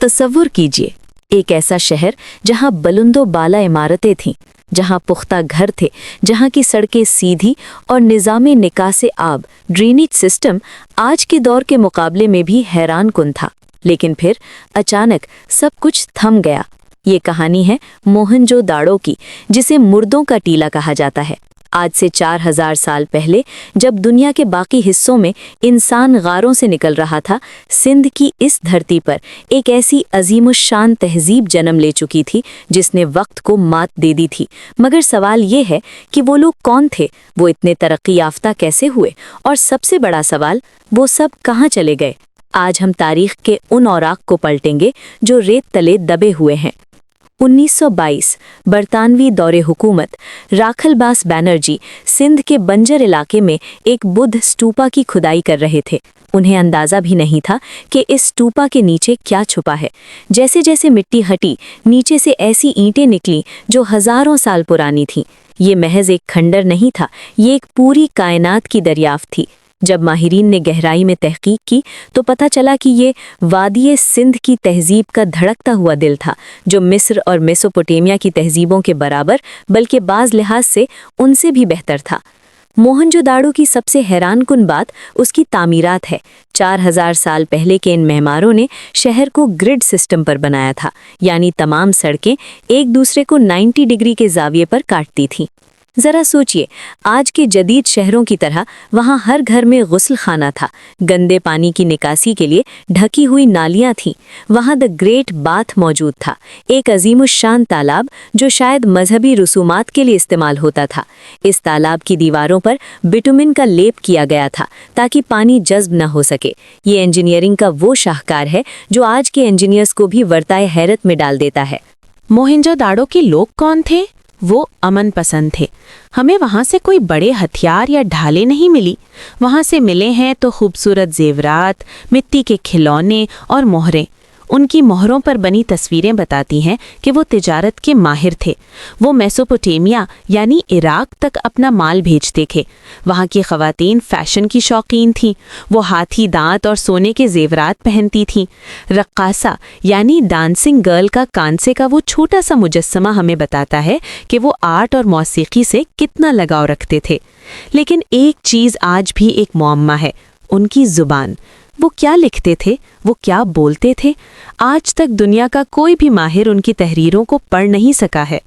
तसव्वुर कीजिए, एक ऐसा शहर जहां बुलंदो बाला इमारतें थीं, जहां पुख्ता घर थे, जहां की सड़कें सीधी और निज़ामे निकासे आब ड्रेनेज सिस्टम आज के दौर के मुकाबले में भी हैरान कुन था। लेकिन फिर अचानक सब कुछ थम गया। ये कहानी है मोहनजोदाड़ो की, जिसे मुर्दों का टीला कहा जाता है। आज से 4000 साल पहले जब दुनिया के बाकी हिस्सों में इंसान गारों से निकल रहा था, सिंध की इस धरती पर एक ऐसी अजीमुशान तहजीब जन्म ले चुकी थी जिसने वक्त को मात दे दी थी। मगर सवाल ये है कि वो लोग कौन थे, वो इतने तरक्की याफ्ता कैसे हुए, और सबसे बड़ा सवाल, वो सब कहाँ चले गए। आज हम तारीख के उन औराक को पलटेंगे जो रेत तले दबे हुए हैं। 1922 बरतानवी दौरे हुकूमत राखलबास बैनर्जी सिंध के बंजर इलाके में एक बुद्ध स्तूपा की खुदाई कर रहे थे। उन्हें अंदाज़ा भी नहीं था कि इस स्तूपा के नीचे क्या छुपा है। जैसे जैसे मिट्टी हटी, नीचे से ऐसी ईंटें निकलीं जो हज़ारों साल पुरानी थीं। ये महज एक खंडर नहीं था, ये एक पूरी कायनात की दरियाफ्त थी। जब माहिरीन ने गहराई में तहकीक की तो पता चला कि ये वादिये सिंध की तहजीब का धड़कता हुआ दिल था, जो मिस्र और मेसोपोटामिया की तहजीबों के बराबर बल्कि बाज़ लिहाज से उनसे भी बेहतर था। मोहनजोदाड़ो की सबसे हैरानकुन बात उसकी तामीरात है। 4000 साल पहले के इन मेहमारों ने शहर को ग्रिड सिस्टम पर बनाया था, यानी तमाम सड़कें एक दूसरे को 90 डिग्री के जाविये पर काटती थीं। ज़रा सोचिए, आज के जदीद शहरों की तरह वहाँ हर घर में गुस्ल खाना था, गंदे पानी की निकासी के लिए ढकी हुई नालियाँ थीं, वहाँ द ग्रेट बाथ मौजूद था, एक अजीमुशान तालाब जो शायद मजहबी रसूमात के लिए इस्तेमाल होता था। इस तालाब की दीवारों पर बिटुमिन का लेप किया गया था ताकि पानी जज्ब न हो सके। ये इंजीनियरिंग का वो शाहकार है जो आज के इंजीनियर्स को भी वर्ताए हैरत में डाल देता है। मोहनजोदाड़ो के लोग कौन थे? वो अमन पसंद थे। हमें वहाँ से कोई बड़े हथियार या ढाले नहीं मिली। वहाँ से मिले हैं तो खूबसूरत जेवरात, मिट्टी के खिलौने और मोहरें। उनकी मोहरों पर बनी तस्वीरें बताती हैं कि वो तिजारत के माहिर थे। वो मेसोपोटामिया यानी इराक तक अपना माल भेजते थे। वहाँ की ख़वातीन फ़ैशन की शौकीन थीं। वो हाथी दांत और सोने के जेवरात पहनती थीं। रक्कासा यानी डांसिंग गर्ल का कांसे का वो छोटा सा मुजस्समा हमें बताता है कि वो आर्ट और मौसीकी से कितना लगाव रखते थे। लेकिन एक चीज़ आज भी एक मुअम्मा है, उनकी ज़ुबान। वो क्या लिखते थे, वो क्या बोलते थे, आज तक दुनिया का कोई भी माहिर उनकी तहरीरों को पढ़ नहीं सका है।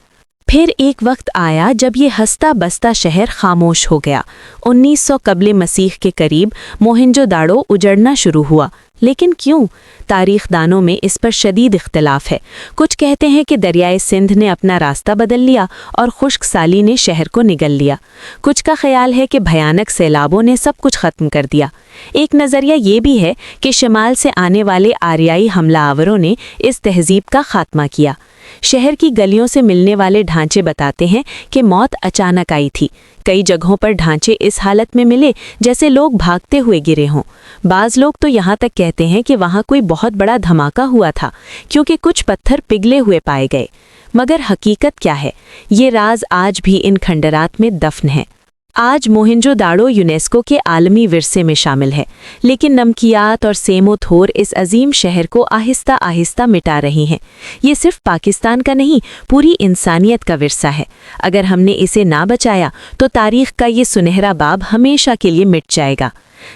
फिर एक वक्त आया जब ये हंसता बसता शहर खामोश हो गया। 1900 कबले मसीह के करीब मोहनजोदाड़ो उजड़ना शुरू हुआ। लेकिन क्यों? तारीख दानों में इस पर शदीद इख्तलाफ है। कुछ कहते हैं कि दरियाए सिंध ने अपना रास्ता बदल लिया और खुश्क साली ने शहर को निगल लिया। कुछ का ख्याल है कि भयानक सैलाबों ने सब कुछ ख़त्म कर दिया। एक नज़रिया ये भी है कि शमाल से आने वाले आरियाई हमलावरों ने इस तहजीब का खात्मा किया। शहर की गलियों से मिलने वाले ढांचे बताते हैं कि मौत अचानक आई थी। कई जगहों पर ढांचे इस हालत में मिले जैसे लोग भागते हुए गिरे हों। बाज़ लोग तो यहाँ तक कहते हैं कि वहाँ कोई बहुत बड़ा धमाका हुआ था, क्योंकि कुछ पत्थर पिघले हुए पाए गए। मगर हकीकत क्या है, ये राज आज भी इन खंडरात में दफन है। आज मोहनजोदाड़ो यूनेस्को के आलमी विरसे में शामिल है, लेकिन नमकियात और सेमो थोर इस अजीम शहर को आहिस्ता आहिस्ता मिटा रही हैं। ये सिर्फ पाकिस्तान का नहीं, पूरी इंसानियत का विरसा है। अगर हमने इसे ना बचाया तो तारीख का ये सुनहरा बाब हमेशा के लिए मिट जाएगा।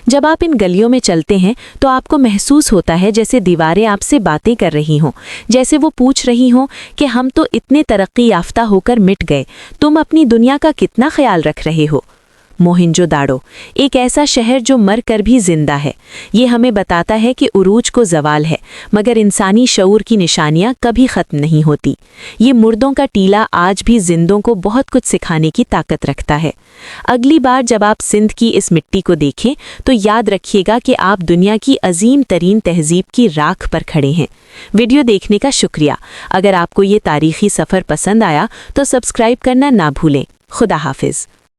जब आप इन गलियों में चलते हैं तो आपको महसूस होता है जैसे दीवारें आपसे बातें कर रही हों, जैसे वो पूछ रही हों कि हम तो इतने तरक्की याफ्ता होकर मिट गए, तुम अपनी दुनिया का कितना ख्याल रख रहे हो। मोहनजोदाड़ो एक ऐसा शहर जो मर कर भी जिंदा है। ये हमें बताता है कि उरूज को ज़वाल है, मगर इंसानी शऊर की निशानियां कभी ख़त्म नहीं होती। ये मुर्दों का टीला आज भी जिंदों को बहुत कुछ सिखाने की ताकत रखता है। अगली बार जब आप सिंध की इस मिट्टी को देखें तो याद रखिएगा कि आप दुनिया की अजीम तरीन तहजीब की राख पर खड़े हैं। वीडियो देखने का शुक्रिया। अगर आपको ये तारीख़ी सफ़र पसंद आया तो सब्सक्राइब करना ना भूलें। खुदा हाफिज़।